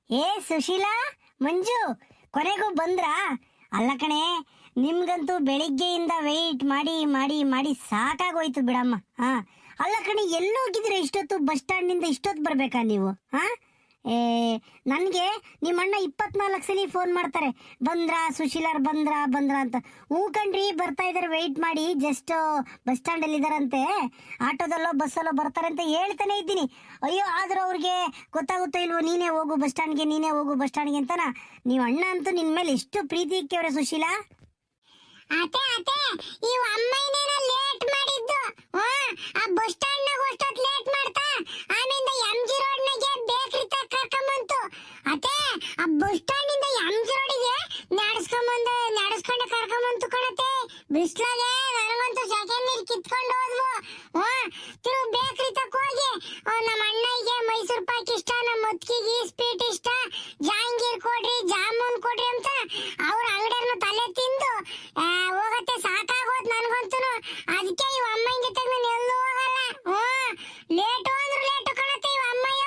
ಏ ಸುಶೀಲಾ, ಮಂಜು, ಕೊನೆಗೂ ಬಂದ್ರಾ? ಅಲ್ಲ ಕಣೆ, ನಿಮ್ಗಂತೂ ಬೆಳಿಗ್ಗೆಯಿಂದ ವೆಯ್ಟ್ ಮಾಡಿ ಮಾಡಿ ಮಾಡಿ ಸಾಕಾಗೋಯ್ತು ಬಿಡಮ್ಮ. ಹಾ, ಅಲ್ಲ ಕಣೆ, ಎಲ್ಲೋಗಿದ್ರೆ ಇಷ್ಟೊತ್ತು? ಬಸ್ ಸ್ಟ್ಯಾಂಡ್ನಿಂದ ಇಷ್ಟೊತ್ತು ಬರ್ಬೇಕಾ ನೀವು? ಹಾ, ಏ, ನನಗೆ ನಿಮ್ಮಣ್ಣ 24 ಸಲ ಫೋನ್ ಮಾಡ್ತಾರೆ, ಬಂದ್ರಾ ಸುಶೀಲಾರ್, ಬಂದ್ರಾ ಬಂದ್ರಾ ಅಂತ. ಹ್ಞೂ ಕಣ್ರಿ, ಬರ್ತಾ ಇದಾರೆ, ವೆಯ್ಟ್ ಮಾಡಿ, ಜಸ್ಟ್ ಬಸ್ ಸ್ಟ್ಯಾಂಡಲ್ಲಿ ಇದಾರಂತೆ, ಆಟೋದಲ್ಲೋ ಬಸ್ಸಲ್ಲೋ ಬರ್ತಾರೆ ಅಂತ ಹೇಳ್ತಾನೆ ಇದ್ದೀನಿ. ಅಯ್ಯೋ, ಆದ್ರೂ ಅವ್ರಿಗೆ ಗೊತ್ತಾಗುತ್ತೋ ಇಲ್ವೋ, ನೀನೇ ಹೋಗು ಬಸ್ ಸ್ಟ್ಯಾಂಡ್ಗೆ, ನೀನೇ ಹೋಗು ಬಸ್ ಸ್ಟ್ಯಾಂಡ್ಗೆ ಅಂತನಾ? ನೀವು ಅಣ್ಣ ಅಂತೂ ನಿನ್ ಮೇಲೆ ಎಷ್ಟು ಪ್ರೀತಿ ಇಕ್ಕವ್ರೆ ಸುಶೀಲಾ. ಅತ್ತೆ ಅತ್ತೆ, ಇವ್ ಅಮ್ಮಯ್ಯನೇನ ಲೇಟ್ ಮಾಡಿದ್ದು. ಆ ಬಸ್ ಸ್ಟ್ಯಾಂಡ್ ನಾಗ ಅಷ್ಟೊತ್ತು ಲೇಟ್ ಮಾಡ್ತಾ, ಆಮೇಲೆ ಎಂಜಿ ರೋಡ್ ನಾಗೆ ಬೇಕರಿ ತಕ ಕರ್ಕೊಂಬಂತು. ಅತ್ತೆ, ಆ ಬಸ್ ಸ್ಟ್ಯಾಂಡ್ ಇಂದ ಎಂಜಿ ರೋಡಿಗೆ ನಡೆಸ್ಕೊಂಡು ಕರ್ಕೊಂಬಂತು ಕಣತೆ. ಬಿಸ್ಲಾಗೆ ನನಗಂತೂ ಸೆಕೆಂಡ್ ನೀರು ಕಿತ್ಕೊಂಡು ಹೋದ್ವು. ತಿರು ಬೇಕರಿ ತಕ ಹೋಗಿ ನಮ್ಮ ಅಣ್ಣಗೆ ಮೈಸೂರು ಪಾಕ್ ಇಷ್ಟ, ನಮ್ಮ ಮುತ್ಕಿಗೆ ಸ್ವೀಟ್ ಇಷ್ಟ, ಜಾಂಗೀರ್ ಕೊಡ್ರಿ, ಜಾಮೂನ್ ಕೊಡ್ರಿ ಅಂತ ಅವ್ರ ಅಂಗಡಿಯವ್ರನ್ನ ತಲೆ ತಿಂದು ಹೋಗತ್ತೆ. ಸಾಕಾಗೋದ್ ನನ್ಗಂತೂ. ಅದಕ್ಕೆ ಇವ್ ಅಮ್ಮನ ಜೊತೆ ನಾನು ಎಲ್ಲೂ ಹೋಗಲ್ಲ. ಲೇಟು ಅಂದ್ರೆ ಲೇಟು ಕಣತ್ತೆ ಇವ್ ಅಮ್ಮಯ್ಯ.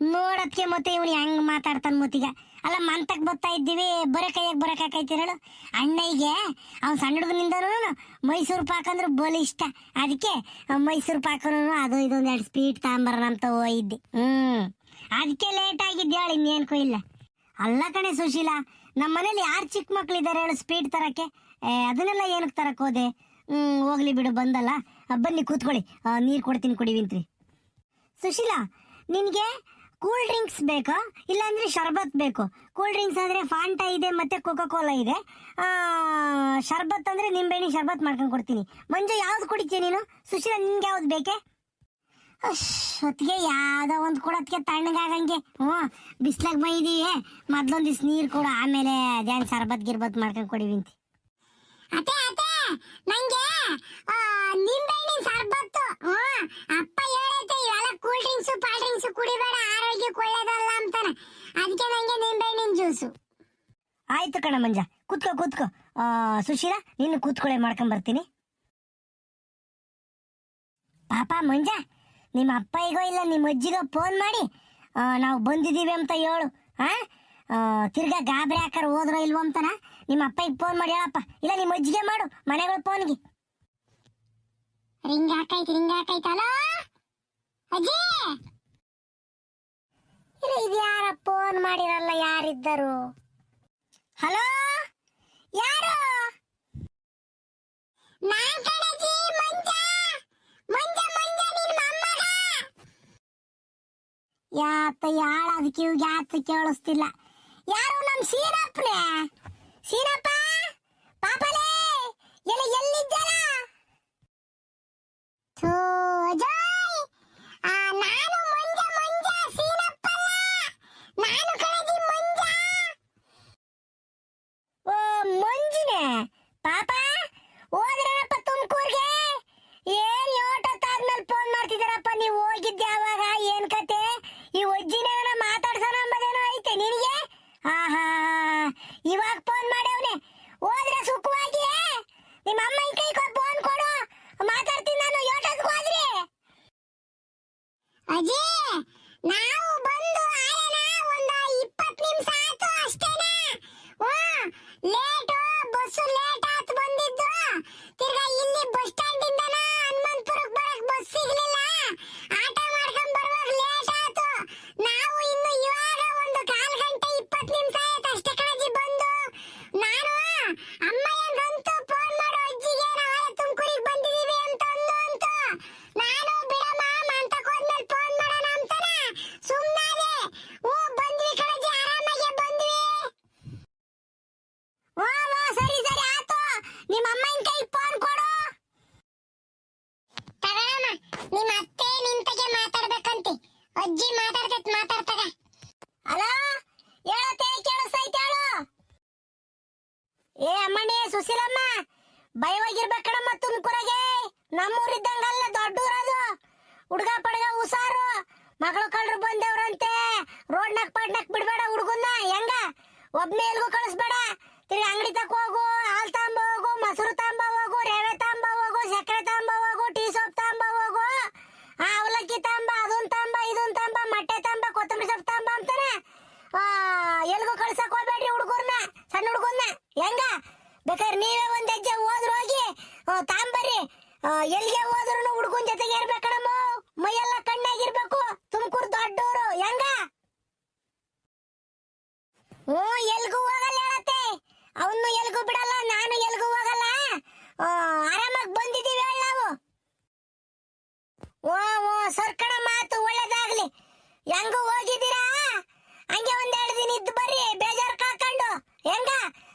ನೋಡತ್ಗೆ ಮತ್ತೆ ಇವನು ಹೆಂಗ್ ಮಾತಾಡ್ತಾನ ಮತ್ತೀಗ. ಅಲ್ಲ, ಮಂತಕ್ ಬರ್ತಾ ಇದ್ದೀವಿ, ಬರೋ ಕೈಯಾಗ ಬರಕಾಕೈತಿ ಹೇಳು? ಅಣ್ಣಯ್ಯಗೆ ಅವ್ನು ಸಣ್ಣ ಹುಡುಗನಿಂದನೂ ಮೈಸೂರು ಪಾಕ್ ಅಂದ್ರೆ ಬಲಿ ಇಷ್ಟ. ಅದಕ್ಕೆ ಮೈಸೂರು ಪಾಕನು ಅದು ಇದೊಂದು 2 ಸ್ವೀಟ್ ತಗೊಂಬರೋಣ ಅಂತ ಹೋಗಿದ್ದೆ. ಅದಕ್ಕೆ ಲೇಟ್ ಆಗಿದ್ದೆ ಹೇಳಿ, ಇನ್ನೇನ್ಕೂ ಇಲ್ಲ. ಅಲ್ಲ ಕಣೆ ಸುಶೀಲಾ, ನಮ್ಮ ಮನೇಲಿ ಯಾರು ಚಿಕ್ಕ ಮಕ್ಳಿದ್ದಾರೆ ಹೇಳು ಸ್ವೀಟ್ ತರಕ್ಕೆ? ಅದನ್ನೆಲ್ಲ ಏನಕ್ಕೆ ತರಕ್ಕೆ ಹೋದೆ? ಹೋಗ್ಲಿ ಬಿಡು, ಬಂದಲ್ಲ. ಬನ್ನಿ ಕೂತ್ಕೊಳ್ಳಿ, ನೀರು ಕೊಡ್ತೀನಿ, ಕುಡಿವಿಂತ್ರಿ. ಸುಶೀಲಾ, ನಿನಗೆ ಕೂಲ್ ಡ್ರಿಂಕ್ಸ್ ಬೇಕಾ ಇಲ್ಲಾಂದ್ರೆ ಶರ್ಬತ್ ಬೇಕು? ಕೂಲ್ ಡ್ರಿಂಕ್ಸ್ ಅಂದರೆ ಫಾಂಟಾ ಇದೆ ಮತ್ತು ಕೋಕೋ ಕೋಲಾ ಇದೆ. ಶರ್ಬತ್ ಅಂದರೆ ನಿಂಬೆಹಣ್ಣಿ ಶರ್ಬತ್ ಮಾಡ್ಕೊಂಡು ಕೊಡ್ತೀನಿ. ಮಂಜು, ಯಾವ್ದು ಕುಡಿತೀಯ ನೀನು? ಸುಶೀಲಾ, ನಿನ್ಗೆ ಯಾವ್ದು ಬೇಕೆ? ಹೊತ್ತಿಗೆ ಯಾವ್ದೋ ಒಂದು ಕೊಡೋದಕ್ಕೆ ತಣ್ಣಗಾಗಂಗೆ. ಬಿಸ್ಲಾಗ ಬೈದೀವಿ, ಮೊದ್ಲೊಂದು ದಿವ್ಸ ನೀರು ಕೊಡು, ಆಮೇಲೆ ಅದೇನು ಶರ್ಬತ್ ಗಿರ್ಬತ್ ಮಾಡ್ಕೊಂಡು ಕೊಡಿವಿಂತಿ. ಅತ್ತೆ ಅತ್ತೆ, ನಂಗೆ ನಿಂಬೆಹಣ್ಣಿನ ಶರ್ಬತ್ತು. ಅಪ್ಪ ಹೇಳೈತೆ ಇವೆಲ್ಲ ಕೂಲ್ ಡ್ರಿಂಕ್ಸ್ ಪಾಲ್ ಡ್ರಿಂಕ್ಸ್ ಕುಡಿಬೇಡ, ಆರೋಗ್ಯಕ್ಕೆ ಒಳ್ಳೇದಲ್ಲ ಅಂತಾನೆ. ಅದಕ್ಕೆ ನಂಗೆ ನಿಂಬೆಹಣ್ಣಿನ ಜ್ಯೂಸು. ಆಯ್ತು ಕಣ ಮಂಜ, ಕೂತ್ಕೋ. ಸುಶೀಲಾ, ನೀನು ಕೂತ್ಕೊಳ್ಳೆ, ಮಾಡ್ಕೊಂಡ್ ಬರ್ತೀನಿ. ಪಾಪ ಮಂಜ, ನಿಮ್ಮ ಅಪ್ಪಯ್ಯಗೋ ಇಲ್ಲ ನಿಮ್ಮ ಅಜ್ಜಿಗೋ ಫೋನ್ ಮಾಡಿ ನಾವು ಬಂದಿದ್ದೀವಿ ಅಂತ ಹೇಳು. ತಿರ್ಗಾ ಗಾಬರಿ ಹಾಕರ್ ಹೋದ್ರೋ ಇಲ್ವೋ ಅಂತನ ನಿಮ್ಮ ಅಪ್ಪಯ್ಯಗೆ ಫೋನ್ ಮಾಡಿ ಹೇಳಪ್ಪ. ಇಲ್ಲ ನಿಮ್ಮ ಅಜ್ಜಿಗೆ ಮಾಡು, ಮನೆಗಳ ಫೋನ್ಗೆ. ರಿಂಗ್ ಹಾಕೈತಲ್ಲ ಅಜ್ಜಿ. ಇಲ್ಲ, ಇದು ಯಾರ ಫೋನ್ ಮಾಡಿರಲ್ಲ, ಯಾರಿದ್ದರು? ಹಲೋ, ಯಾರು? ನಾನ್ ಕಣಜ್ಜಿ, ಮಂಜ ನಿನ್ ಮೊಮ್ಮಗ. ಯಾಳದ ಕಿವಿಗೆ ಯಾತ ಕೇಳಿಸ್ತಿಲ್ಲ. ಯಾರು? ನಮ್ ಸೀನಪ್ಪನೇ. ಸೀನಪ್ಪ, ಪಾಪಲೇ, ಎಲ್ಲಿದ್ದಾರ? ಥೂ ಅಜಯ್, ನಾನು ಮಂಜ ಸೀನಪ್ಪಲ್ಲ, ನಾನು ಕಣಜ್ಜಿ ಮಂಜ. ಓ, ಮಂಜುನೆ ಪಾಪ, ಹೋದ್ರಪ್ಪ ತುಮಕೂರ್ಗೆ? ಏನ್ ಯೋಟತ್ತಾದ್ಮೇಲೆ ಫೋನ್ ಮಾಡ್ತಿದಾರಪ್ಪ? ನೀವು ಹೋಗಿದ್ದೆ ಯಾವಾಗ? ಏನ್ ಕತೆ? ಈ ಅಜ್ಜಿನೇನ ಮಾತಾಡ್ಸೋಣ ಅಂಬದೇನೋ ಐತೆ ನಿನಗೆ? ಆಹಾ, ಇವಾಗ ಫೋನ್ ಮಾಡ್ಯವನೆ. ಹೋದ್ರೆ ಸುಖವಾಗಿ ನಿಮ್ಮ ಅಮ್ಮನ ಕೈ ಫೋನ್ ಕೊಡು, ಮಾತಾಡ್ತೀನಿ ನಾನು. ಯೋಟದ್ಗೆ ಹೋದ್ರಿ ಅಜ್ಜಿ, ನಾವು ಬಂದು ಆಯನ ಒಂದು 20 ನಿಮಿಷ ಆಯ್ತು ಅಷ್ಟೇನಾ. ಲೇಟು, ಬಸ್ಸು ಲೇಟ್ ಆಯ್ತು ಬಂದಿದ್ದು. ತಿರ್ಗಾ ಇಲ್ಲಿ ಬಸ್ ಸ್ಟ್ಯಾಂಡ್ ಇಂದನ ಹನುಮಂತಪುರಕ್ಕೆ ಬರಕ್ ಬಸ್ ಸಿಗ್ಲಿಲ್ಲ. ಆಟೋ ಮಾಡ್ಕೊಂಡ್ ಬರುವಾಗ ಲೇಟ್ ಆಯ್ತು. ನಾವು ಇನ್ನು ಇವಾಗ ಒಂದು 1/4 ಗಂಟೆ 20 ನಿಮಿಷ ಆಯ್ತು ಅಷ್ಟೇ ಕಣಜ್ಜಿ ಬಂದು. ನಾನು ಅಮ್ಮಯ್ಯಂಗಂತೂ ಫೋನ್ ಮಾಡೋ ಅಜ್ಜಿಗೆ ನಾಳೆ ತುಮಕೂರಿಗೆ ಬಂದಿದೀವಿ ಅಂತ ಅಂತು. ನಾನು ಬಿಡಮ್ಮ ಮಂತಕ್ಕೆ ಹೋದ್ಮೇಲೆ ಫೋನ್ ಮಾಡೋಣ ಅಂತಾನ ಸುಮ್ಮನಾದೆ. ಬಂದ್ವಿ ಕಣಜ್ಜಿ, ಆರಾಮಾಗೆ ಬಂದ್ವಿ. ಸರಿ ಆತು. ನಿಮ್ಮ ಅಮ್ಮನ ಕೈ ಫೋನ್ ಕೊಡು. ತಗೊಳಮ್ಮ, ನಿಮ್ಮ ಅತ್ತೆ ನಿಂತಗೆ ಮಾತಾಡ್ಬೇಕಂತೆ. ಅಜ್ಜಿ ಮಾತಾಡ್ತಾಗ. ಹಲೋ, ಹೇಳತ್ತೆ, ಕೇಳಿಸ್ತೈತೆ ಹೇಳು. ಏ ಅಮ್ಮಣ್ಣಿ, ಸುಶೀಲಮ್ಮ, ಭಯವಾಗಿರ್ಬೇಕಣಮ್ಮ ತುಮಕೂರಾಗೆ. ನಮ್ಮೂರಿದ್ದಂಗಲ್ಲ, ದೊಡ್ಡೂರದು. ಹುಡುಗ ಪಡ್ಗ ಹುಷಾರು, ಮಗಳು ಕಳ್ರು ಬಂದೇವ್ರಂತೆ. ರೋಡ್ನಾಗ ಪಡ್ನಾಕ್ ಬಿಡ್ಬೇಡ ಹುಡುಗನ್ನ. ಹೆಂಗ ಒಬ್ನೇ ಎಲ್ಗೂ ಕಳಿಸ್ಬೇಡ. ತಿರ್ಗಿ ಅಂಗಡಿ ತಕ ಹೋಗು, ಹಾಲು ತಾಂಬ ಹೋಗು, ಮೊಸರು ತಾಂಬ ಹೋಗು, ರವೆ ತಾಂಬ ಹೋಗು, ಸಕ್ಕರೆ ತಾಂಬ ಹೋಗು, ಟೀ ಸೊಪ್ಪು ತಾಂಬ ಹೋಗು, ಅವಲಕ್ಕಿ ತಾಂಬ, ಅದನ್ ತಾಂಬ, ಇದನ್ ತಾಂಬ, ಮೊಟ್ಟೆ ತಾಂಬ, ಕೊತ್ತಂಬರಿ ಸೊಪ್ಪು ತಾಂಬ ಅಂತಾನೆ. ಎಲ್ಗೂ ಕಳ್ಸಕ್ ಹೋಗ್ಬೇಡ್ರಿ ಹುಡುಗರ್ನ, ಸಣ್ಣ ಹುಡುಗರ್ನ. ಹೆಂಗ ಬೇಕಾದ್ರೆ ನೀವೇ ಒಂದ್ ಹೆಜ್ಜೆ ಹೋದ್ರು ಹೋಗಿ ತಾಂಬರ್ರಿ. ಎಲ್ಲಿಗೆ ಹೋದ್ರು ಹುಡುಗನ್ ಜೊತೆಗೆ ಇರ್ಬೇಕಣಮ್ಮ, ಮೈಯೆಲ್ಲ ಕಣ್ಣಾಗಿರ್ಬೇಕು. ತುಮಕೂರು ದೊಡ್ಡೂರು. ಹೆಂಗ ಎಲ್ಗೂ ಹೋಗಲ್ಲ ಹೇಳತ್ತೆ. ಅವನು ಎಲ್ಗೂ ಬಿಡಲ್ಲ, ನಾನು ಎಲ್ಗೂ ಹೋಗಲ್ಲ. ಆರಾಮಾಗಿ ಬಂದಿದ್ದೀವಿ ಹೇಳ ನಾವು. ಸರ್ಕಣ ಮಾತು ಒಳ್ಳೇದಾಗ್ಲಿ. ಹೆಂಗೂ ಹೋಗಿದ್ದೀರಾ ಹಂಗೆ ಒಂದೆರಡು ದಿನ ಇದ್ದು ಬರ್ರಿ, ಬೇಜಾರು ಕಾಕೊಂಡು. ಹೆಂಗ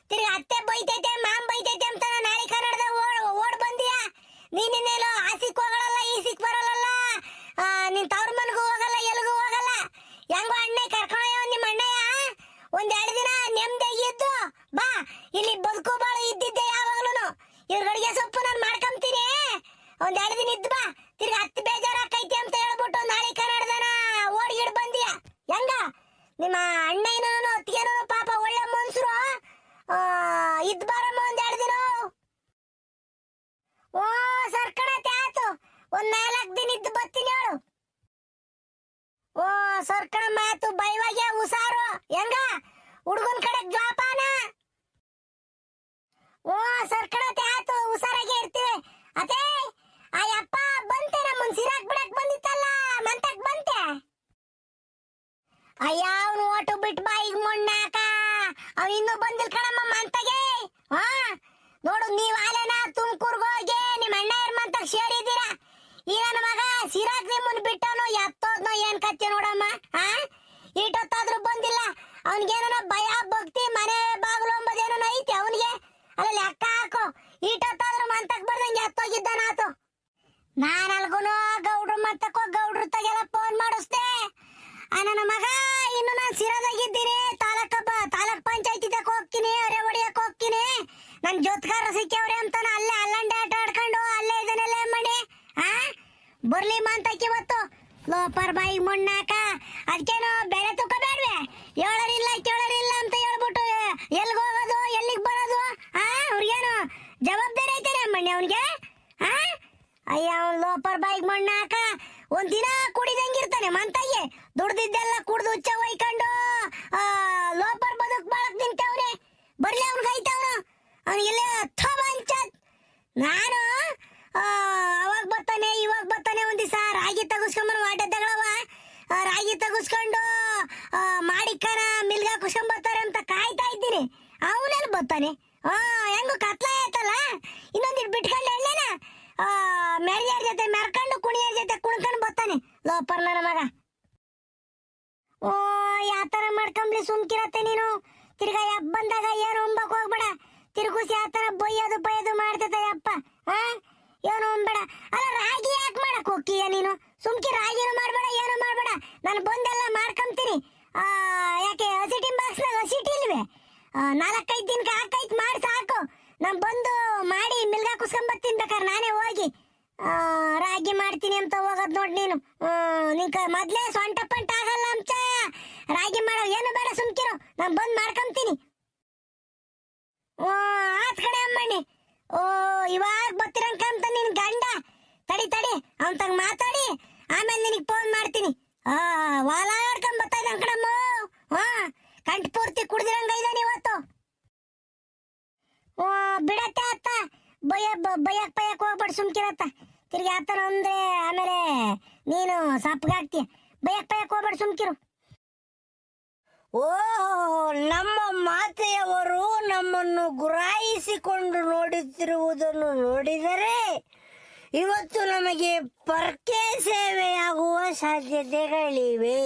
ತಿರ್ಗಿ ಅತ್ತೆ ಬೈತೈತೆ ಮಾಮ್ ಬೈತೈತೆ ಅಂತ ನಾಳೆ ಕನ್ನಡದ ಓಡ್ ಬಂದಿಯಾ. ನೀನೇನೋ ಆಸಿಕ್ ಹೋಗಲ್ಲ, ಈಸಿಕ್ ಬರಲ್ಲ, ನಿನ್ ತವ್ರ ಮನೆಗೂ ಹೋಗಲ್ಲ, ಎಲ್ಗೂ ಹೋಗಲ್ಲ. ಹೆಂಗೋ ಅಣ್ಣ ಕರ್ಕೊಂಡೋಯ್ಯವ ನಿಮ್ಮ ಅಣ್ಣಯ್ಯ. ಒಂದೆರಡು ದಿನ ನೆಮ್ಮದಿಯಾಗಿದ್ದು ಬಾ. ಇಲ್ಲಿ ಬದುಕು ಬಾಳು ಇದ್ದಿದ್ದೆ ಯಾವಾಗ್ಲೂ. ಇವ್ರಿಗೆ ಸೊಪ್ಪು ನಾನು ಮಾಡ್ಕೊಂತೀನಿ. ಒಂದೆರಡು ದಿನ ಇದ್ದು ಬಾ. ತಿರ್ಗಿ ಹತ್ತು ಬೇಜಾರು ಆಕೈತಿ ಅಂತ ಹೇಳ್ಬಿಟ್ಟು ನಾಳೆ ಕನ್ನಡದನ ಓಡ್ಗಿಡ್ ಬಂದಿಯ. ಹೆಂಗ ನಿಮ್ಮ ಅಣ್ಣಯ್ಯನೂ ಅತ್ತಿಗೆನೂ ಪಾಪ ಒಳ್ಳೆ ಮನ್ಸರು. ಇದ್ ಬಾರಮ್ಮ ಒಂದೆರಡು ದಿನ. ಸರ್ಕಣತೆ ಆತು. ಒಂದ್ 4 ದಿನ ಇದ್ದು ಬರ್ತೀನಿ ಹೇಳು. ಸರ್ಕಣ ಮಾತು ಬೈವಾಗೆ ಹುಷಾರು. ಹೆಂಗ ಹುಡುಗನ್ ಕಡೆ ಜೋಪಾನ. ಸರ್ಕಣತೆ ಆತು, ಹುಷಾರಾಗೆ ಇರ್ತೀವಿ. ಅದೇ ಅಯ್ಯಪ್ಪ ಬಂತೆ, ನಮ್ಮನ್ ಸಿರಾಕ್ ಬಿಡಕ್ ಬಂದಿತ್ತಲ್ಲ, ಮಂತಕ್ ಬಂತೆ. ಅಯ್ಯ ಅವನು ಓಟು ಬಿಟ್ಟು ಬಾ ಈಗ ಮೊಣ್ಣಾಕ. ಅವ್ ಇನ್ನೂ ಬಂದಿಲ್ ಕಣಮ್ಮ ಮಂತಗೆ. ನೋಡು ನೀವ್ ಆಲೇನ ತುಮಕೂರ್ಗೆ ಹೋಗಿ ನಿಮ್ಮ ಅಣ್ಣ ಮಂತಕ್ ಸೇರಿದ್ದೀರಾ. ಈ ನನ್ನ ಮಗ ಸಿರಾಕ್ ನಿಮ್ಮನ್ ಬಿಟ್ಟನು ಎತ್ತೋದ್ನೋ ಏನ್ ಕತ್ತೆ ನೋಡಮ್ಮ. ಈಟೊತ್ತಾದ್ರೂ ಬಂದಿಲ್ಲ. ಅವನ್ಗೇನ ಭಯ ಭಕ್ತಿ ಮನೆ ಬಾಗಿಲು ಅಂಬದೇನೋ ಐತಿ ಅವನಿಗೆ. ಅಲ್ಲ ಲೆಕ್ಕ ಹಾಕು. ಈಟೊತ್ತಾದ್ರೂ ಮಂತಕ್ ಬರ್ದಂಗೆ ಎತ್ತೋಗಿದ್ದಾನಾತು. ನಾನಲ್ಗುನು ಗೌಡ್ರು ಮಂತಕ್ಕೋ ಗೌಡ್ರು ತಗೆಲ್ಲ ಫೋನ್ ಮಾಡಿಸ್ದೆ. ನನ್ನ ಮಗ ಇನ್ನು ನಾನು ಸಿರದಾಗಿದ್ದೀನಿ. ತಾಲೂಕ್ ಪಂಚಾಯತಿ ತಕ ಹೋಗ್ತೀನಿ, ಅರೆ ಹೊಡಿಯಕ್ ಹೋಗ್ತೀನಿ. ನನ್ ಜೊತ್ಗಾರ ಸಿಕ್ಕವ್ರೆ ಅಂತಾನ ಅಲ್ಲೇ ಅಲ್ಲಂಡೆ ಆಟ ಆಡ್ಕೊಂಡು ಅಲ್ಲೇ ಇದನ್ನೆಲ್ಲ ಮನೆ. ಬರ್ಲಿ ಮಂತಕ್ಕೆ ಇವತ್ತು ಲೋಪರ್ ಬಾಯಿಗೆ ಮಣ್ಣಾಕ. ಅದಕ್ಕೇನು ಬೆಲೆ ತಗೋಬೇಡ್ವೆ. ಹೇಳೋರಿಲ್ಲ ಕೇಳೋರಿಲ್ಲ ಅಂತ ಹೇಳ್ಬಿಟ್ಟು ಎಲ್ಗ ಹೋಗೋದು ಎಲ್ಲಿಗೆ ಬರೋದು. ಅವ್ರಿಗೇನು ಜವಾಬ್ದಾರಿ ಐತೆ ಅಮ್ಮಣ್ಣೆ ಅವನಿಗೆ. ಅಯ್ಯ ಅವ್ನು ಲೋಪರ್ ಬಾಯಿಗೆ ಮಣ್ಣಾಕ. ಒಂದಿನ ಕುಡಿದಂಗಿರ್ತಾನೆ ಮಂತಯ್ಯ. ದುಡ್ದಿದ್ದೆಲ್ಲ ಕುಡ್ದು ಹುಚ್ಚ ಹೊಯ್ಕೊಂಡು ಲೋಪರ್ ಬದುಕ್ ಬಾಳಕ್ ನಿಂತವ್ನೆ. ಬರ್ಲಿ ಅವ್ನಿಗೆ ಐತವ್ನು. ಅವನಿಗೆಲ್ಲ ಥಬಂಚತ್. ನಾನು ಅವಾಗ ಬರ್ತಾನೆ ಇವಾಗ ಬರ್ತಾನೆ. ಒಂದ್ ದಿವಸ ರಾಗಿ ತಗಸ್ಕೊಂಬರು ವಾಟದಗಳವ. ರಾಗಿ ತಗಸ್ಕೊಂಡು ಮಾಡಿಕ್ಕನ ಮಿಲ್ಗ ಕುಸ್ಕೊಂಡ್ ಬರ್ತಾರೆ ಅಂತ ಕಾಯ್ತಾ ಇದ್ದೀನಿ. ಅವನೆಲ್ಲ ಬರ್ತಾನೆ. ಹೆಂಗು ಕತ್ಲ ಆಯ್ತಲ್ಲ, ಇನ್ನೊಂದಿಟ್ಟು ಬಿಟ್ಕೊಂಡು ಎಳ್ಳೇನ ಮೆರಿಯರ್ ಜೊತೆ ಮೆರ್ಕೊಂಡು ಕುಣಿಯರ್ ಜೊತೆ ಕುಣ್ಕೊಂಡು ಬರ್ತಾನೆ ಲೋಪರ್ ನನ್ನ ಮಗ. ಯಾತರ ಮಾಡ್ಕೊಂಬ್ಲಿ ಸುಮ್ಕಿರತ್ತೆ ನೀನು. ತಿರ್ಗಾ ಯಪ್ಪ ಬಂದಾಗ ಏನು ಉಂಬಕ್ ಹೋಗ್ಬೇಡ. ತಿರ್ಗುಸಿ ಯಾತರ ಬೈಯೋದು ಬೈಯೋದು ಮಾಡ್ತೈತೆ ಯಪ್ಪ. ಏನು ಉಂಬೇಡ. ಅಲ್ಲ ರಾಗಿ ಯಾಕೆ ಮಾಡಕ್ ಹೋಗ್ತೀಯ ನೀನು? ಸುಮ್ಕಿ ರಾಗಿನೂ ಮಾಡ್ಬೇಡ, ಏನು ಮಾಡ್ಬೇಡ. ನಾನು ಬಂದೆಲ್ಲ ಮಾಡ್ಕೊಂತೀನಿ. ಯಾಕೆ ಹಸಿಟಿನ ಬಾಕ್ಸ್ನಾಗ ಹಸಿಟಿ ಇಲ್ವೇ? 4-5 ದಿನಕ್ಕೆ ಹಾಕೈತ್ ಮಾಡಿ ಸಾಕು. ನಾನು ಬಂದು ಮಾಡಿ ಮಿಲ್ಗ ಕುಸ್ಕೊಂಡ್ ಬರ್ತೀನಿ. ಬೇಕಾದ್ರೆ ನಾನೇ ಹೋಗಿ ರಾಗಿ ಮಾಡ್ತೀನಿ ಅಂತ ಹೋಗೋದ್ ನೋಡ್ ನೀನು. ನಿಂಕ ಮೊದ್ಲೇ ಸೊಂಟ ಪಂಟ ಆಗಲ್ಲ ಅಂಚ. ರಾಗಿ ಮಾಡೋ ಏನು ಬೇಡ, ಸುಮ್ಕಿರು. ನಾನು ಬಂದ್ ಮಾಡ್ಕೊಂತೀನಿ. ಆತ್ ಕಡೆ ಅಮ್ಮಣ್ಣಿ. ಇವಾಗ ಬರ್ತಿರಂಕಂತ ನಿನ್ ಗಂಡ. ತಡಿ ಅವನ್ ತಂಗ ಮಾತಾಡಿ ಆಮೇಲೆ ನಿನಗ್ ಫೋನ್ ಮಾಡ್ತೀನಿ. ವಾಲಾಡ್ಕೊಂಡ್ ಬರ್ತಾ ಇದ್ದ ಕಣಮ್ಮ. ಕಂಠ ಪೂರ್ತಿ ಕುಡ್ದಿರಂಗ ಇದ್ದಾನೆ ಇವತ್ತು. ಬಿಡತ್ತೆ ಅತ್ತ. ಬಯಕ್ ಹೋಗ್ಬೇಡ, ಸುಮ್ಕಿರತ್ತ. ತಿರ್ಗಿ ಆತನ ಅಂದ್ರೆ ಆಮೇಲೆ ನೀನು ಸಪ್ಪಗಾಗ್ತೀಯ. ಬಯಕ್ ಹೋಗ್ಬೇಡ, ಸುಮ್ಕಿರು. ನಮ್ಮ ಮಾತೆಯವರು ನಮ್ಮನ್ನು ಗುರಾಯಿಸಿಕೊಂಡು ನೋಡುತ್ತಿರುವುದನ್ನು ನೋಡಿದರೆ ಇವತ್ತು ನಮಗೆ ಪರ್ಕೆ ಸೇವೆಯಾಗುವ ಸಾಧ್ಯತೆಗಳಿವೆ.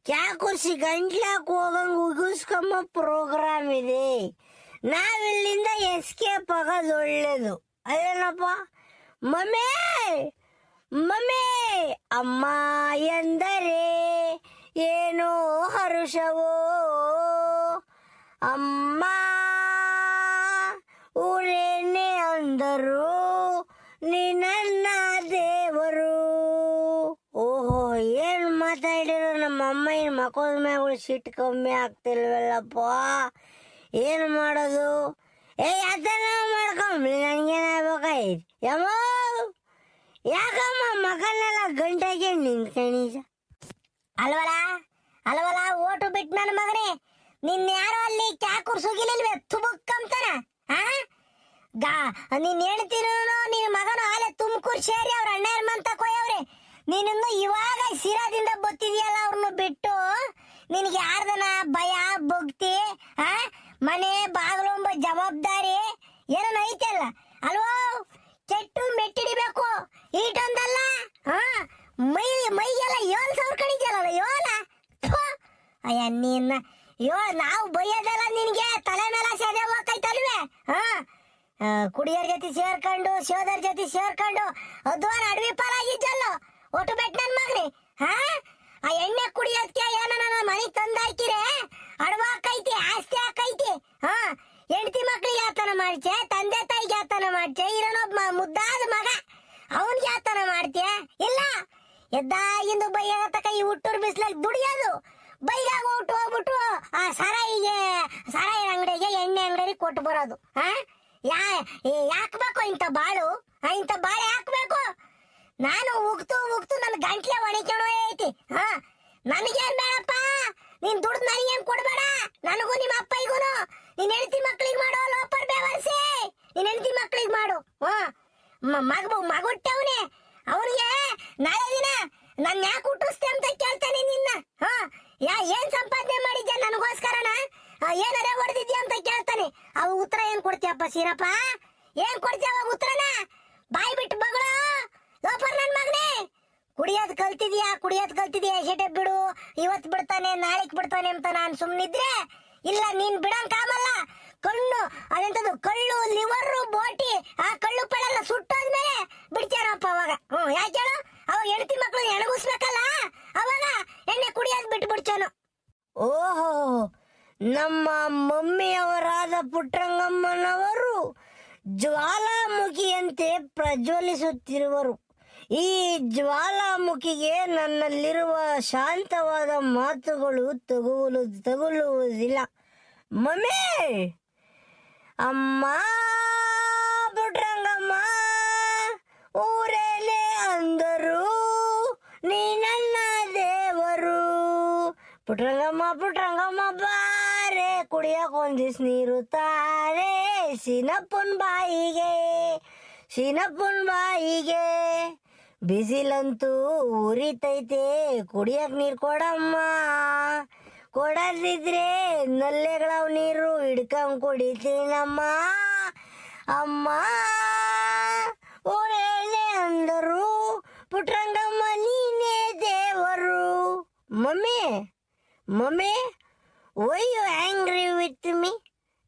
ಕ್ಯಾಕುರ್ಸಿ ಗಂಟ್ಲಾಕ್ ಹೋಗಂಗ್ ಉಗಿಸ್ಕೊಂಬ ಪ್ರೋಗ್ರಾಮ್ ಇದೆ. ನಾವಿಲ್ಲಿಂದ ಎಸ್ಕೇಪ್ ಆಗೋದು ಒಳ್ಳೇದು ಅಲ್ಲೇನಪ್ಪ. ಮಮ್ಮಿ ಅಮ್ಮ ಎಂದರೆ ಏನೋ ಹರುಷವೋ. ಅಮ್ಮ ಊರೇನೆ ಅಂದರು ನೀ ನನ್ನ ದೇವರು. ಓಹೋ, ಏನು ಮಾತಾಡಿರೋ ನಮ್ಮ ಅಮ್ಮನ ಮಕ್ಕಳ ಮ್ಯಾಗಳು ಸಿಟ್ಟು ಕಮ್ಮಿ ಆಗ್ತಿಲ್ವಲ್ಲಪ್ಪ. ಏನು ಮಾಡೋದು? ಅದನ್ನ ಮಾಡ್ಕೊಂಬ್ಲಿ, ನನಗೇನಾಗ್ಬೇಕಾಯ್ತು ಯಮ್ಮ. ಯಾಕಮ್ಮ ಮಗನೆಲ್ಲ ಗಂಟೆಗೆ ನಿಂತ್ಕಣೀಜ ಅಲ್ವಲ್ಲ ಓಟು ಬಿಟ್ಟು ನನ್ನ ಮಗನೇ. ನಿನ್ ಯಾರೋ ಅಲ್ಲಿ ಕ್ಯಾಕುರ್ ಸುಗಿಲಿಲ್ವೇ ತುಬುಕ್ಕಂತಾನ ಗಾ ನೀನ್ ಹೇಳ್ತೀನೋ ನಿನ್ ಮಗನು ಆಲೆ ತುಮಕೂರು ಸೇರಿ ಅವ್ರ ಅಣ್ಣಯ್ಯರ ಮನ್ ತಕೋಯವ್ರೆ. ನೀನಿನ್ನು ಇವಾಗ ಸಿರಾದಿಂದ ಬತ್ತಿದ್ಯಲ್ಲ ಅವ್ರನ್ನ ಬಿಟ್ಟು ನಿನಗೆ ಯಾರ್ದನ ಭಯ ಭಕ್ತಿ ಮನೆ ಬಾಗಿಲೊಂಬ ಜವಾಬ್ದಾರಿ ಏನೋ ಐತಲ್ಲ ಅಲ್ವೋ? ಕೆಟ್ಟು ಮೆಟ್ಟಿಡಿಬೇಕು ಈಟೊಂದಲ್ಲ. ಮೈಗೆಲ್ಲ ಏಳು ಸಾವಿರ ಕಣಿದ್ಯಲ್ಲ ಯೋಲ. ಅಯ್ಯ ನೀನ್ನ ನಾವು ಬೈಯೋದಲ್ಲ ನಿನ್ಗೆ ತಲೆ ಮೇಲೆ ಸೆದೆ ಹೋಗ್ತೈತಲ್ವೇ? ಕುಡಿಯೋರ್ ಜೊತೆ ಸೇರ್ಕೊಂಡು ಶೋಧರ ಜೊತೆ ಸೇರ್ಕೊಂಡು ಅದ್ವಾರ ಅಡವಿ ಪಾಲಾಗಿದ್ದಲ್ಲ ಒಟ್ಟು ಬೆಟ್ ನನ್ ಮಗ್ರಿ. ಆ ಎಣ್ಣೆ ಕುಡಿಯೋದಕ್ಕೆ ಏನೋ ನನ್ನ ಮನೆಗ್ ತಂದಾಕಿರೆ ಅಡವ ಹಾಕೈತಿ, ಆಸ್ತಿ ಹಾಕೈತಿ. ಹೆಂಡತಿ ಮಕ್ಳಿಗೆ ಆತನ ಮಾಡ್ಚೆ, ತಂದೆ ತಾಯಿಗೆ ಆತನ ಮಾಡ್ಚೆ, ಇರೋನೊಬ್ಬ ಮುದ್ದಾದ ಮಗ ಅವನ್ಗೆ ಆತನ ಮಾಡ್ತೀಯ ಇಲ್ಲ? ಎದ್ದಾಗಿಂದು ಬೈಯಾಗ ತಕ ಈ ಹುಟ್ಟೂರ್ ಬಿಸ್ಲಾಗ ದುಡಿಯೋದು, ಬೈಗಾಗ ಊಟ ಹೋಗ್ಬಿಟ್ಟು ಆ ಸಾರಾಯಿ ಅಂಗಡಿಗೆ ಎಣ್ಣೆ ಅಂಗಡಿ ಕೊಟ್ಟು ಬರೋದು. ಯಾಕಬೇಕು ಇಂಥ ಬಾಳು? ಇಂಥ ಬಾಳು ಯಾಕಬೇಕು? ನಾನು ಉಗ್ತು ನನ್ನ ಗಂಟ್ಲೆ ಒಣಕ್ಯಣೋ ಐತಿ. ನನಗೇನ್ ಬೇಡಪ್ಪ, ನೀನ್ ದುಡ್ದು ನನಗೇನ್ ಕೊಡ್ಬೇಡ. ನನಗೂ ನಿಮ್ಮ ಅಪ್ಪಯ್ಯಗೂನು ನೀನ್ ಹೆಂಡತಿ ಮಕ್ಳಿಗೆ ಮಾಡೋ ಲೋಪರ್ ಬೇವರ್ಸಿ, ನೀನ್ ಹೆಂಡತಿ ಮಕ್ಳಿಗೆ ಮಾಡು. ಮಗುಟ್ಟವನೇ ಅವ್ರಿಗೆ ನಾಳೆ ದಿನ ನನ್ ಯಾಕೆ ಹುಟ್ಟಿಸ್ತೆ ಅಂತ ಕೇಳ್ತಾನೆ ನಿನ್ನ. ಏನ್ ಸಂಪಾದನೆ ಮಾಡಿದ್ಯಾ ನನಗೋಸ್ಕರನ, ಏನಾರ ಹೊಡೆದಿದ್ಯಾ ಅಂತ ಕೇಳ್ತಾನೆ. ಅವು ಉತ್ತರ ಏನ್ ಕೊಡ್ತೀಯಪ್ಪ ಸೀರಪ್ಪ? ಏನ್ ಕೊಡ್ತೀಯ ಅವಾಗ ಉತ್ತರನ? ಬಾಯಿ ಬಿಟ್ಟು ಬಗಳು ಲೋಪರ್ ನನ್ ಮಗನೇ. ಕುಡಿಯೋದ್ ಕಲ್ತಿದ್ಯಾ ಎಷ್ಟೇ ಬಿಡು, ಇವತ್ ಬಿಡ್ತಾನೆ ನಾಳೆಗ್ ಬಿಡ್ತಾನೆ ಅಂತ ನಾನ್ ಸುಮ್ನಿದ್ರೆ ಇಲ್ಲ, ನೀನ್ ಬಿಡಂಗ್ ಕಾಮಲ್ಲ. ಕಣ್ಣು ಅದೆಂತದು ಕಳ್ಳು ಲಿವರು ಬೋಟಿ ಆ ಕಳ್ಳು ಪಳೆಲ್ಲ ಸುಟ್ಟೋದ್ಮೇಲೆ ಬಿಡ್ತಾರಪ್ಪ ಅವಾಗ. ಯಾಕೆ ಹೇಳು? ಅವಾಗ ಹೆಂಡತಿ ಮಕ್ಳು ಎಣಗಿಸ್ಬೇಕಲ್ಲ, ಅವಾಗ ಎಣ್ಣೆ ಕುಡಿಯೋದ್ ಬಿಟ್ಟು ಬಿಡ್ತಾನು. ಓಹೋ, ನಮ್ಮ ಮಮ್ಮಿಯವರಾದ ಪುಟ್ಟರಂಗಮ್ಮನವರು ಜ್ವಾಲಾಮುಖಿಯಂತೆ ಪ್ರಜ್ವಲಿಸುತ್ತಿರುವರು. ಈ ಜ್ವಾಲಾಮುಖಿಗೆ ನನ್ನಲ್ಲಿರುವ ಶಾಂತವಾದ ಮಾತುಗಳು ತಗುಲುವುದಿಲ್ಲ. ಮಮ್ಮಿ, ಅಮ್ಮ, ಪುಟ್ಟರಂಗಮ್ಮ ಊರೇನೆ ಅಂದರು, ನೀ ನನ್ನ ದೇವರು. ಪುಟ್ಟರಂಗಮ್ಮ ಬಾರೆ ಕುಡಿಯಕ್ ಒಂದಿಸ್ ನೀರು ತಾರೆ, ಸಿನಪ್ಪನ್ ಬಾಯಿಗೆ ಬಿಸಿಲಂತೂ ಉರಿತೈತೆ, ಕುಡಿಯಕ್ ನೀರ್ ಕೊಡಮ್ಮ. ಕೊಡದಿದ್ರೆ ನಲ್ಲೆಗಳವ್ ನೀರು ಹಿಡ್ಕೊಂಡ್ ಕುಡಿತೀನಮ್ಮ. ಅಮ್ಮ ಊರೇನೆ ಅಂದರು, ಪುಟ್ಟರಂಗಮ್ಮ ನೀನೇ ದೇವರು. Mummy why you angry with me?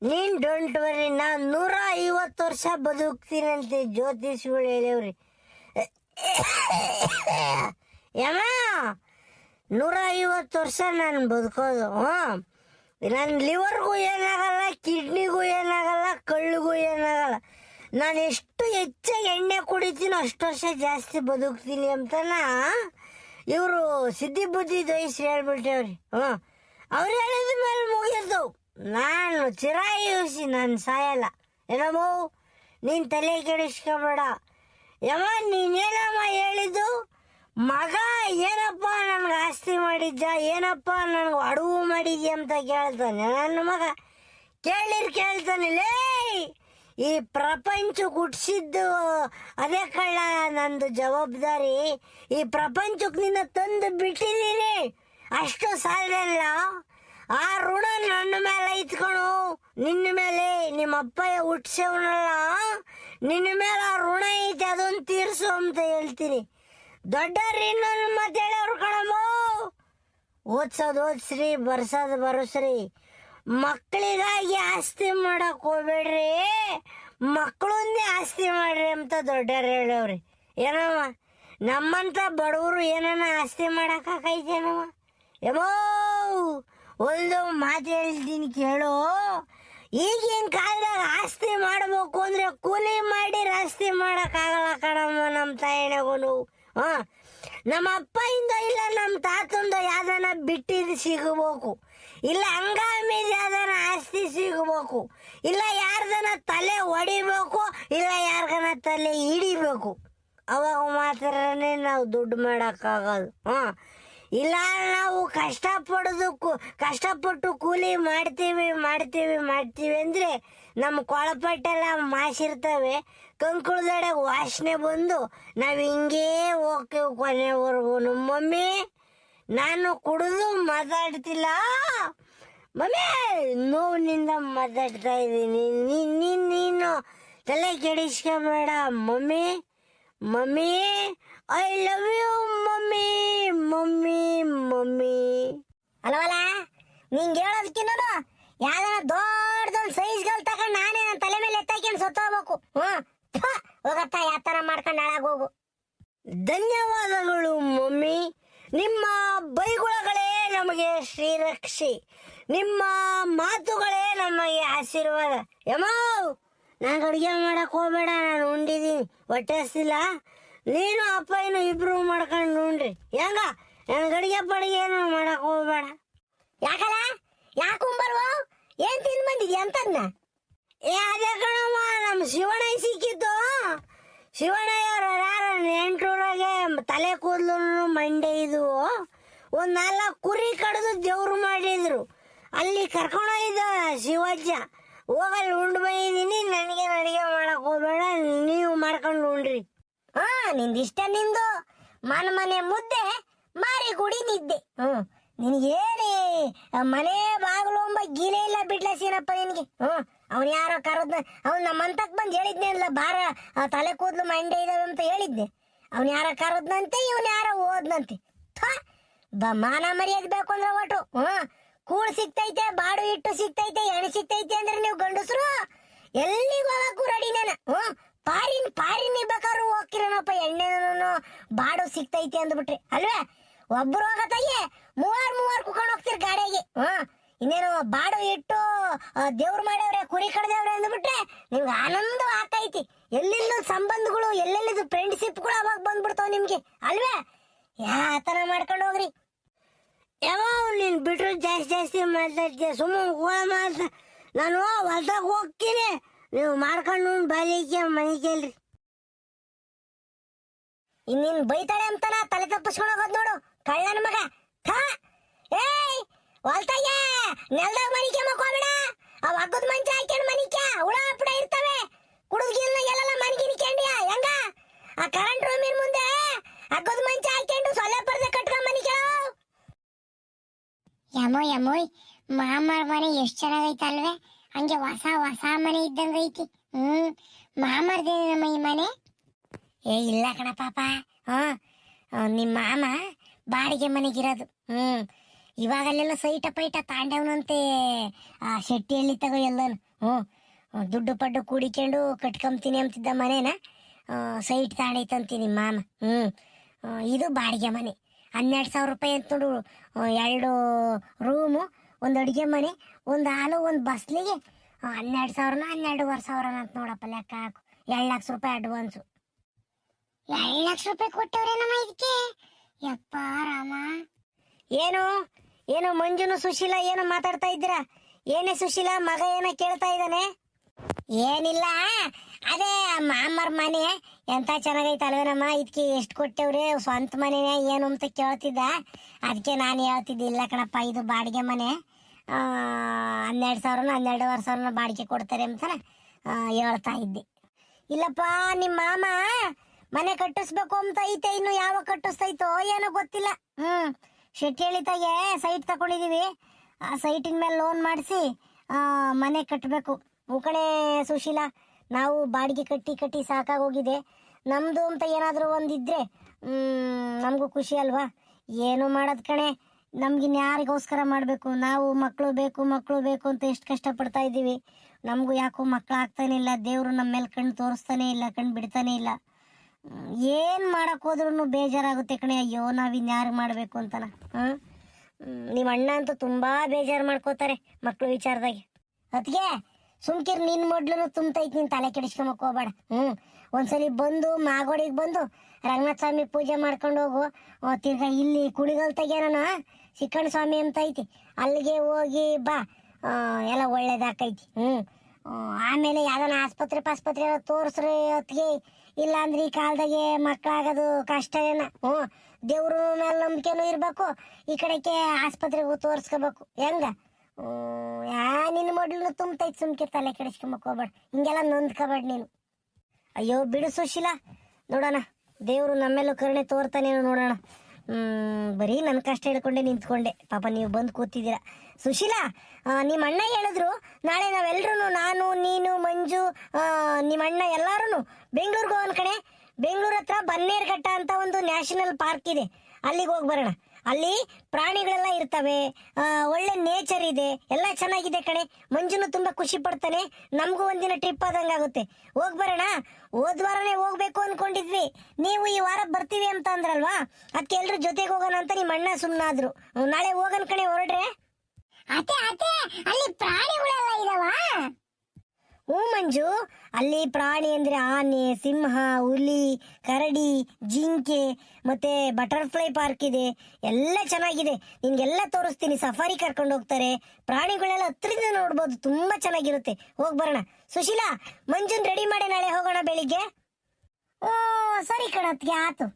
ನೀನ್ ಡೋಂಟ್ ವರಿ, ನಾನ್ 150 ವರ್ಷ ಬದುಕ್ತೀನಂತೆ ಜ್ಯೋತಿಷಿಗಳು ಹೇಳವ್ರಿ. ಯಮ್ಮ 150 ವರ್ಷ ನಾನು ಬದುಕೋದು. ನನ್ನ ಲಿವರ್ಗೂ ಏನಾಗಲ್ಲ, ಕಿಡ್ನಿಗೂ ಏನಾಗಲ್ಲ, ಕಳ್ಳಿಗೂ ಏನಾಗಲ್ಲ. ನಾನು ಎಷ್ಟು ಹೆಚ್ಚಾಗಿ ಎಣ್ಣೆ ಕುಡಿತೀನೋ ಅಷ್ಟು ವರ್ಷ ಜಾಸ್ತಿ ಬದುಕ್ತೀನಿ ಅಂತನ ಇವರು ಸಿದ್ಧಿ ಬುದ್ಧಿ ದಯಸಿ ಹೇಳ್ಬಿಟ್ಟೇವ್ರಿ. ಅವ್ರು ಹೇಳಿದ ಮೇಲೆ ಮುಗಿದು ನಾನು ಚಿರಾಯುಸಿ, ನಾನು ಸಾಯಲ್ಲ. ಏನಮ್ಮ ನೀನ್ ತಲೆ ಕೆಡಿಸ್ಕೊಬೇಡ. ಯಮ್ಮ ನೀನೇನಮ್ಮ ಹೇಳಿದ್ದು? ಮಗ ಏನಪ್ಪ ನನ್ಗೆ ಆಸ್ತಿ ಮಾಡಿದ್ದ, ಏನಪ್ಪ ನನ್ಗೆ ಅಡವು ಮಾಡಿದ್ಯ ಅಂತ ಕೇಳ್ತಾನೆ ನನ್ನ ಮಗ. ಕೇಳ್ತಾನೆ, ಲೇ ಈ ಪ್ರಪಂಚ ಹುಟ್ಟಿಸಿದ್ದು ಅದೇ ಕಳ್ಳ, ನಂದು ಜವಾಬ್ದಾರಿ. ಈ ಪ್ರಪಂಚಕ್ಕೆ ನಿನ್ನ ತಂದು ಬಿಟ್ಟಿದ್ದೀನಿ, ಅಷ್ಟು ಸಾಲಲ್ಲ. ಆ ಋಣ ನನ್ನ ಮೇಲೆ ಇತ್ಕೊಂಡು, ನಿನ್ನ ಮೇಲೆ ನಿಮ್ಮ ಅಪ್ಪಯ್ಯ ಹುಟ್ಟಿಸವನಲ್ಲ, ನಿನ್ನ ಮೇಲೆ ಆ ಋಣ ಐತೆ, ಅದೊಂದು ತೀರ್ಸು ಅಂತ ಹೇಳ್ತೀನಿ. ದೊಡ್ಡವ್ರು ಇನ್ನೊಂದು ಮತ್ತೆ ಹೇಳೋರು ಕಣಮ್ಮ, ಓದ್ಸೋದು ಓದ್ಸ್ರಿ, ಬರ್ಸೋದು ಬರಸ್ರಿ. ಮಕ್ಕಳಿಗಾಗಿ ಆಸ್ತಿ ಮಾಡಕ್ ಹೋಗ್ಬೇಡ್ರಿ, ಮಕ್ಕಳನ್ನೇ ಆಸ್ತಿ ಮಾಡ್ರಿ ಅಂತ ದೊಡ್ಡವ್ರು ಹೇಳವ್ರಿ. ಏನಮ್ಮ ನಮ್ಮಂತ ಬಡವರು ಏನನ್ನ ಆಸ್ತಿ ಮಾಡಕ್ಕಾಕೈತೇನಮ್ಮ? ಏಮೋ ಒಂದು ಮಾತು ಹೇಳ್ತೀನಿ ಕೇಳು. ಈಗಿನ ಕಾಲದಾಗ ಆಸ್ತಿ ಮಾಡ್ಬೇಕು ಅಂದ್ರೆ ಕೂಲಿ ಮಾಡಿ ಆಸ್ತಿ ಮಾಡಕ್ಕಾಗಲ್ಲ ಕಣಮ್ಮ. ನಮ್ಮ ತಾಯಿನಗೂ ನಮ್ಮ ಅಪ್ಪಯಿಂದ ಇಲ್ಲ ನಮ್ಮ ತಾತಂದ ಯಾವ್ದನ ಬಿಟ್ಟಿದ್ದು ಸಿಗಬೇಕು, ಇಲ್ಲ ಹಂಗಾಮಿದ ಯಾವ್ದನ ಆಸ್ತಿ ಸಿಗಬೇಕು, ಇಲ್ಲ ಯಾರ್ದನ ತಲೆ ಹೊಡಿಬೇಕು, ಇಲ್ಲ ಯಾರ್ಗನ ತಲೆ ಹಿಡಿಬೇಕು. ಅವಾಗ ಮಾತ್ರನೇ ನಾವು ದುಡ್ಡು ಮಾಡೋಕ್ಕಾಗೋದು. ಇಲ್ಲ ನಾವು ಕಷ್ಟಪಟ್ಟು ಕೂಲಿ ಮಾಡ್ತೀವಿ ಅಂದ್ರೆ ನಮ್ಮ ಕೊಳಪಟ್ಟೆಲ್ಲ ಮಾಸಿರ್ತವೆ, ಕಂಕುಳದಡೆ ವಾಸನೆ ಬಂದು ನಾವು ಹಿಂಗೇ ಹೋಗ್ತೀವಿ ಕೊನೆವರೆಗೂ. ನಮ್ಮ ಮಮ್ಮಿ ನಾನು ಕುಡಿದು ಮಾತಾಡ್ತಿಲ್ಲ ಮಮ್ಮಿ, ನೋವಿನಿಂದ ಮಾತಾಡ್ತಾ ಇದ್ದೀನಿ. ನೀನು ತಲೆ ಕೆಡಿಸ್ಕೋಬೇಡ mummy. Mummy I love you mummy. Mummy mummy ಅಲ್ಲವಲ್ಲ ನಿಂಗೆ ಹೇಳೋದಕ್ಕಿನ್ನೂ ಯಾವ್ದಾರ ದೊಡ್ಡದೊಂದು ಸೈಜ್ಗಳು ತಗೊಂಡು ನಾನೇ ನನ್ನ ತಲೆ ಮೇಲೆ ಎತ್ತಾಕೊಂಡು ಸತ್ತೋಗ್ಬೇಕು. ಹೋಗತ್ತ ಯಾತರ ಮಾಡ್ಕೊಂಡು ಹಾಳಾಗೋಗು. ಧನ್ಯವಾದಗಳು ಮಮ್ಮಿ. ನಿಮ್ಮ ಬೈಗುಳಗಳೇ ನಮಗೆ ಶ್ರೀರಕ್ಷೆ, ನಿಮ್ಮ ಮಾತುಗಳೇ ನಮಗೆ ಆಶೀರ್ವಾದ. ಯಮ್ಮ ನಂಗೆ ಅಡುಗೆ ಮಾಡಕ್ ಹೋಗ್ಬೇಡ, ನಾನು ಉಂಡಿದ್ದೀನಿ, ಹೊಟ್ಟೆ ಹಸ್ತಿಲ್ಲ. ನೀನು ಅಪ್ಪ ಏನು ಇಬ್ರು ಮಾಡ್ಕೊಂಡು ಉಂಡ್ರಿ. ಹೆಂಗ ನನಗೆ ಅಡುಗೆ ಪಡಿಗೆ ಏನು ಮಾಡಕ್ ಹೋಗ್ಬೇಡ. ಯಾಕಲ್ಲ ಯಾಕೆ ಉಂಬಲ್ವೋ? ಏನ್ ತಿಂದು ಬಂದಿದ್ಯಾ ಅಂತದ್ನ? ಅದೇ ಕಣಮ್ಮ, ನಮ್ಮ ಶಿವಣ್ಣ ಸಿಕ್ಕಿದ್ದು. ಶಿವಣ್ಣಯ್ಯವ್ರು ಯಾರು ನೆಂಟ್ರೂರಾಗೆ ತಲೆ ಕೂದಲು ಮಂಡೆ ಇದ್ವು. ಒಂದು 4 ಕುರಿ ಕಡಿದು ದೇವ್ರು ಮಾಡಿದ್ರು. ಅಲ್ಲಿ ಕರ್ಕೊಂಡೋಗಿದ್ದ ಶಿವಜ್ಜ. ಹೋಗಲ್ಲಿ ಉಂಡು ಬಂದಿದ್ದೀನಿ, ನನಗೆ ಅಡುಗೆ ಮಾಡಕ್ ಹೋಗ್ಬೇಡ, ನೀವು ಮಾಡ್ಕೊಂಡು ಉಂಡ್ರಿ. ನಿಂದಿಷ್ಟ ನಿಂದು ಮನೆ ಮುದ್ದೆ ಮಾರಿ ಗುಡಿ ನಿದ್ದೆ. ನಿನಗೇನೇ ಮನೆ ಬಾಗಿಲು ಎಂಬ ಗೀಲೆ ಇಲ್ಲ ಬಿಡ್ಲ ಸೀನಪ್ಪ ನಿನಗೆ. ಅವ್ನು ಯಾರೋ ಕರೆದ್ನ, ಅವ್ನು ನಮ್ಮ ಅಂತಕ್ ಬಂದು ಹೇಳಿದ್ನೆ ಅಲ್ಲ, ಬಾರ ತಲೆ ಕೂದಲು ಮಂಡೆ ಇದಾವೆ ಅಂತ ಹೇಳಿದ್ನೆ. ಅವ್ನು ಯಾರೋ ಕರೆದ್ನಂತೆ, ಇವನು ಯಾರೋ ಓದ್ನಂತೆ. ಮಾನ ಮರ್ಯಾದೆ ಬೇಕು ಅಂದ್ರೆ ಒಟ್ಟು ಕೂಳು ಸಿಗ್ತೈತೆ, ಬಾಡು ಹಿಟ್ಟು ಸಿಗ್ತೈತೆ, ಎಣ್ಣೆ ಸಿಗ್ತೈತೆ ಅಂದ್ರೆ ನೀವು ಗಂಡಸ್ರು ಎಲ್ಲಿಗೆ ಹೋಗಕ್ಕೂ ರೆಡಿನೇನ. ಪಾರಿನ್ ಬೇಕಾದ್ರು ಹೋಗ್ತಿರನಪ್ಪ, ಎಣ್ಣೆನೂ ಬಾಡು ಸಿಗ್ತೈತೆ ಅಂದ್ಬಿಟ್ರಿ ಅಲ್ವೇ. ಒಬ್ರು ಹೋಗತ್ತಾಗೆ ಮೂವಾರು ಕುಕೊಂಡು ಹೋಗ್ತಿರ್ ಗಾಡಿಯಾಗೆ. ಇನ್ನೇನು ಬಾಡು ಇಟ್ಟು ದೇವ್ರು ಮಾಡ್ಯವ್ರೆ, ಕುರಿ ಕಡ್ದವ್ರೆ ಅಂದ್ಬಿಟ್ರೆ ನಿಮ್ಗೆ ಆನಂದ ಆಗ್ತೈತಿ. ಎಲ್ಲೆಲ್ಲೂ ಸಂಬಂಧಗಳು, ಎಲ್ಲೆಲ್ಲಿದ್ದು ಫ್ರೆಂಡ್ಶಿಪ್ಗಳು ಅವಾಗ ಬಂದ್ಬಿಡ್ತಾವ ನಿಮ್ಗೆ ಅಲ್ವೇ. ಯಾತನ ಮಾಡ್ಕೊಂಡು ಹೋಗ್ರಿ. ಯಾವಾಗ ನೀನು ಬಿಟ್ರು ಜಾಸ್ತಿ ಮಾತಾಡ್ತೀಯ, ಸುಮ್ಮನೆ ನಾನು ಹೊಲ್ದಾಗ ಹೋಗ್ತೀನಿ, ನೀವು ಮಾಡ್ಕೊಂಡು ಬಾಲಿಕೆ ಮನೆ ಕೇಳ್ರಿ. ಇನ್ನಿನ್ ಬೈತಾಳೆ ಅಂತನ ತಲೆ ತಪ್ಪಿಸ್ಕೊಂಡು ಹೋಗೋದ್ ನೋಡು ಕಳ್ಳನ ಮಗ. ಏಯ್ ಹೊಲ್ತಾಗ ನೆಲ್ದಾಗ ಮನಿಕೆ ಮಕ್ಕೋಬೇಡ. ಅವ್ ಹಗ್ಗದ ಮಂಚ ಹಾಕ್ಯಂಡ್ ಮನಿಕೆ ಹುಳ ಪುಡ ಇರ್ತವೆ. ಕುಡಿದ್ಗಿಲ್ಲ ಎಲ್ಲೆಲ್ಲ ಮನಿಕೆ ಹೆಂಗ ಆ ಕರೆಂಟ್ ರೂಮಿನ ಮುಂದೆ ಹಗ್ಗದ ಮಂಚ ಹಾಕ್ಯಂಡು ಸೊಳ್ಳೆ ಪರ್ದೆ ಕಟ್ಕೊಂಡ್ ಮನಿಕೆ. ಯಮೋಯ್ ಮಾಮಾರ್ ಮನೆ ಎಷ್ಟ್ ಚೆನ್ನಾಗೈತೆ ಅಲ್ವೇ, ಹಂಗೆ ಹೊಸ ಮನೆ ಇದ್ದಂಗ ಐತಿ. ಮಾಮಾರ್ದೇನೆ ನಮ್ಮ ಈ ಮನೆ. ಇಲ್ಲ ಕಣ ಪಾಪ, ನಿಮ್ಮ ಮಾಮ ಬಾಡಿಗೆ ಮನೆಗಿರೋದು. ಇವಾಗಲ್ಲೆಲ್ಲ ಸೈಟ ಪೈಟ ತಾಂಡವನಂತೆ ಆ ಶೆಟ್ಟಿ ಹಳ್ಳಿ ತಗೋ ಎಲ್ಲನು. ದುಡ್ಡು ಪಡ್ಡು ಕೂಡಿಕೊಂಡು ಕಟ್ಕೊಂತೀನಿ ಅಂತಿದ್ದ ಮನೇನ ಸೈಟ್ ತಾಂಡೈತಂತಿ ನಿಮ್ಮ ಮಾಮ. ಇದು ಬಾಡಿಗೆ ಮನೆ. 12,000 ರೂಪಾಯಿ ಅಂತ ನೋಡು. 2 ರೂಮು, 1 ಅಡುಗೆ ಮನೆ, 1 ಹಾಲು, 1 ಬಸ್ಲಿಗೆ 12,000 12,500 ಅಂತ ನೋಡಪ್ಪ. ಲೆಕ್ಕ ಹಾಕು. 2 ಲಕ್ಷ ರೂಪಾಯಿ ಅಡ್ವಾನ್ಸು. 2 ಲಕ್ಷ ರೂಪಾಯಿ ಕೊಟ್ಟವ್ರೆ ನಮ್ಮ ಇದಕ್ಕೆ. ಯಪ್ಪ ರಾಮ. ಏನು ಮಂಜುನು ಸುಶೀಲಾ ಏನೋ ಮಾತಾಡ್ತಾ ಇದ್ದೀರಾ? ಏನೇ ಸುಶೀಲಾ, ಮಗ ಏನೋ ಕೇಳ್ತಾ ಇದ್ದಾನೆ? ಏನಿಲ್ಲ, ಅದೇ ಮಾಮರ್ ಮನೆ ಎಂತ ಚೆನ್ನಾಗೈತೆ ಅಲ್ವೇನಮ್ಮ, ಇದಕ್ಕೆ ಎಷ್ಟು ಕೊಟ್ಟವ್ರೆ, ಸ್ವಂತ ಮನೆನೇ ಏನು ಅಂತ ಕೇಳ್ತಿದ್ದ. ಅದಕ್ಕೆ ನಾನು ಹೇಳ್ತಿದ್ದೆ, ಇಲ್ಲ ಕಣಪ್ಪ ಇದು ಬಾಡಿಗೆ ಮನೆ, 12,000 12,500 ಬಾಡಿಗೆ ಕೊಡ್ತಾರೆ ಅಂತ ಹೇಳ್ತಾ ಇದ್ದೆ. ಇಲ್ಲಪ್ಪ ನಿಮ್ಮ ಮಾಮ ಮನೆ ಕಟ್ಟಿಸ್ಬೇಕು ಅಂತ ಐತೆ, ಇನ್ನು ಯಾವಾಗ ಕಟ್ಟಿಸ್ತೈತೋ ಏನೋ ಗೊತ್ತಿಲ್ಲ. ಶೆಟ್ಟಿ ಹೇಳಿತಾಗೆ ಸೈಟ್ ತಗೊಂಡಿದೀವಿ, ಆ ಸೈಟಿನ ಮೇಲೆ ಲೋನ್ ಮಾಡಿಸಿ ಮನೆ ಕಟ್ಟಬೇಕು. ಕಣೆ ಸುಶೀಲಾ, ನಾವು ಬಾಡಿಗೆ ಕಟ್ಟಿ ಸಾಕಾಗೋಗಿದೆ. ನಮ್ದು ಅಂತ ಏನಾದರೂ ಒಂದಿದ್ರೆ ನಮಗೂ ಖುಷಿ ಅಲ್ವಾ. ಏನು ಮಾಡೋದು ಕಣೆ, ನಮ್ಗಿನ್ ಯಾರಿಗೋಸ್ಕರ ಮಾಡಬೇಕು? ನಾವು ಮಕ್ಕಳು ಬೇಕು ಅಂತ ಎಷ್ಟು ಕಷ್ಟಪಡ್ತಾ ಇದ್ದೀವಿ. ನಮಗೂ ಯಾಕೋ ಮಕ್ಕಳು ಆಗ್ತಾನೆ ಇಲ್ಲ. ದೇವರು ನಮ್ಮ ಮೇಲೆ ಕಣ್ಣು ತೋರಿಸ್ತಾನೆ ಇಲ್ಲ, ಕಣ್ಣು ಬಿಡ್ತಾನೆ ಇಲ್ಲ. ಏನು ಮಾಡಕ್ಕೆ ಹೋದ್ರೂ ಬೇಜಾರಾಗುತ್ತೆ ಕಣೆ. ಅಯ್ಯೋ ನಾವಿನ್ಯಾರು ಮಾಡಬೇಕು ಅಂತನ. ನಿಮ್ಮ ಅಣ್ಣ ಅಂತೂ ತುಂಬ ಬೇಜಾರು ಮಾಡ್ಕೋತಾರೆ ಮಕ್ಕಳು ವಿಚಾರದಾಗೆ. ಅದಕ್ಕೆ ಸುಮ್ಕಿರ್ ನಿನ್ನ ಮೊಡ್ಲು ತುಂಬತೈತಿ, ನೀನು ತಲೆ ಕೆಡಿಸ್ಕೊಂಬಕ್ ಹೋಗ್ಬೇಡ. ಒಂದ್ಸಲಿ ಬಂದು ಮಾಗೋಡಿಗೆ ಬಂದು ರಂಗನಾಥ ಸ್ವಾಮಿ ಪೂಜೆ ಮಾಡ್ಕೊಂಡು ಹೋಗು. ತಿರ್ಗಾ ಇಲ್ಲಿ ಕುಣಿಗಲ್ ತೆಗ್ಯಾನ ಸಿಕ್ಕಣ್ಣ ಸ್ವಾಮಿ ಅಂತ ಐತಿ, ಅಲ್ಲಿಗೆ ಹೋಗಿ ಬಾ, ಎಲ್ಲ ಒಳ್ಳೇದಾಕೈತಿ. ಆಮೇಲೆ ಯಾವ್ದಾನ ಆಸ್ಪತ್ರೆ ತೋರಿಸ್ರಿ ಹೊತ್ತಿಗೆ ಇಲ್ಲ ಅಂದ್ರೆ ಈ ಕಾಲದಾಗೆ ಮಕ್ಕಳಾಗೋದು ಕಷ್ಟವೇನ. ದೇವ್ರ ಮೇಲೆ ನಂಬಿಕೆನೂ ಇರ್ಬೇಕು, ಈ ಕಡೆಗೆ ಆಸ್ಪತ್ರೆಗೂ ತೋರ್ಸ್ಕೋಬೇಕು. ಹೆಂಗ ನಿನ್ನ ಮೊಡ್ಲು ತುಂಬತೈತ್, ಸುಮ್ಕೆ ತಲೆ ಕೆಡಿಸ್ಕೊಂಬಕ್ ಹೋಗ್ಬೇಡ, ಹಿಂಗೆಲ್ಲ ನೊಂದ್ಕೋಬೇಡ ನೀನು. ಅಯ್ಯೋ ಬಿಡು ಸುಶೀಲ, ನೋಡೋಣ ದೇವ್ರು ನಮ್ಮೆಲ್ಲೂ ಕರುಣೆ ತೋರ್ತಾನೇನೋ ನೋಡೋಣ. ಬರೀ ನನ್ನ ಕಷ್ಟ ಹೇಳ್ಕೊಂಡೆ ನಿಂತ್ಕೊಂಡೆ, ಪಾಪ ನೀವು ಬಂದು ಕೂತಿದ್ದೀರಾ. ಸುಶೀಲಾ, ನಿಮ್ಮ ಅಣ್ಣ ಹೇಳಿದ್ರು ನಾಳೆ ನಾವೆಲ್ಲರೂ, ನಾನು ನೀನು ಮಂಜು ನಿಮ್ಮ ಅಣ್ಣ ಎಲ್ಲರೂ ಬೆಂಗಳೂರಿಗೆ ಹೋಗೋಣ ಕಣೆ. ಬೆಂಗಳೂರು ಹತ್ರ ಬನ್ನೇರುಘಟ್ಟ ಅಂತ ಒಂದು ನ್ಯಾಷನಲ್ ಪಾರ್ಕ್ ಇದೆ, ಅಲ್ಲಿಗೆ ಹೋಗಿ ಬರೋಣ. ಅಲ್ಲಿ ಪ್ರಾಣಿಗಳೆಲ್ಲ ಇರ್ತವೆ, ಒಳ್ಳೆ ನೇಚರ್ ಇದೆ, ಎಲ್ಲ ಚೆನ್ನಾಗಿದೆ ಕಣೆ. ಮಂಜುನು ತುಂಬಾ ಖುಷಿ ಪಡ್ತಾನೆ, ನಮಗೂ ಒಂದಿನ ಟ್ರಿಪ್ ಆದಂಗಾಗುತ್ತೆ. ಹೋಗಿ ಬರೋಣ. ಹೋದ್ ವಾರನೇ ಹೋಗ್ಬೇಕು ಅನ್ಕೊಂಡಿದ್ವಿ, ನೀವು ಈ ವಾರ ಬರ್ತೀವಿ ಅಂತ ಅಂದ್ರಲ್ವಾ, ಅದಕ್ಕೆ ಎಲ್ರು ಜೊತೆಗೆ ಹೋಗೋಣ ಅಂತ ನಿಮ್ಮ ಅಣ್ಣ ಸುಮ್ಮನಾದ್ರು. ನಾಳೆ ಹೋಗೋಣ ಕಣೆ, ಹೊರಡ್ರೆ. ಅತ್ತೆ ಅತ್ತೆ ಅಲ್ಲಿ ಪ್ರಾಣಿಗಳೆಲ್ಲ ಇದಾವ? ಮಂಜು, ಅಲ್ಲಿ ಪ್ರಾಣಿ ಅಂದ್ರೆ ಆನೆ, ಸಿಂಹ, ಹುಲಿ, ಕರಡಿ, ಜಿಂಕೆ, ಮತ್ತೆ ಬಟರ್ಫ್ಲೈ ಪಾರ್ಕ್ ಇದೆ, ಎಲ್ಲ ಚೆನ್ನಾಗಿದೆ. ನಿನ್ಗೆಲ್ಲ ತೋರಿಸ್ತೀನಿ, ಸಫಾರಿ ಕರ್ಕೊಂಡು ಹೋಗ್ತಾರೆ, ಪ್ರಾಣಿಗಳೆಲ್ಲ ಹತ್ರದಿಂದ ನೋಡ್ಬೋದು, ತುಂಬಾ ಚೆನ್ನಾಗಿರುತ್ತೆ. ಹೋಗ್ ಬರೋಣ. ಸುಶೀಲಾ, ಮಂಜುನ್ ರೆಡಿ ಮಾಡಿ ನಾಳೆ ಹೋಗೋಣ ಬೆಳಿಗ್ಗೆ. ಓ ಸರಿ ಕಣತ್ಗೆ, ಆತು.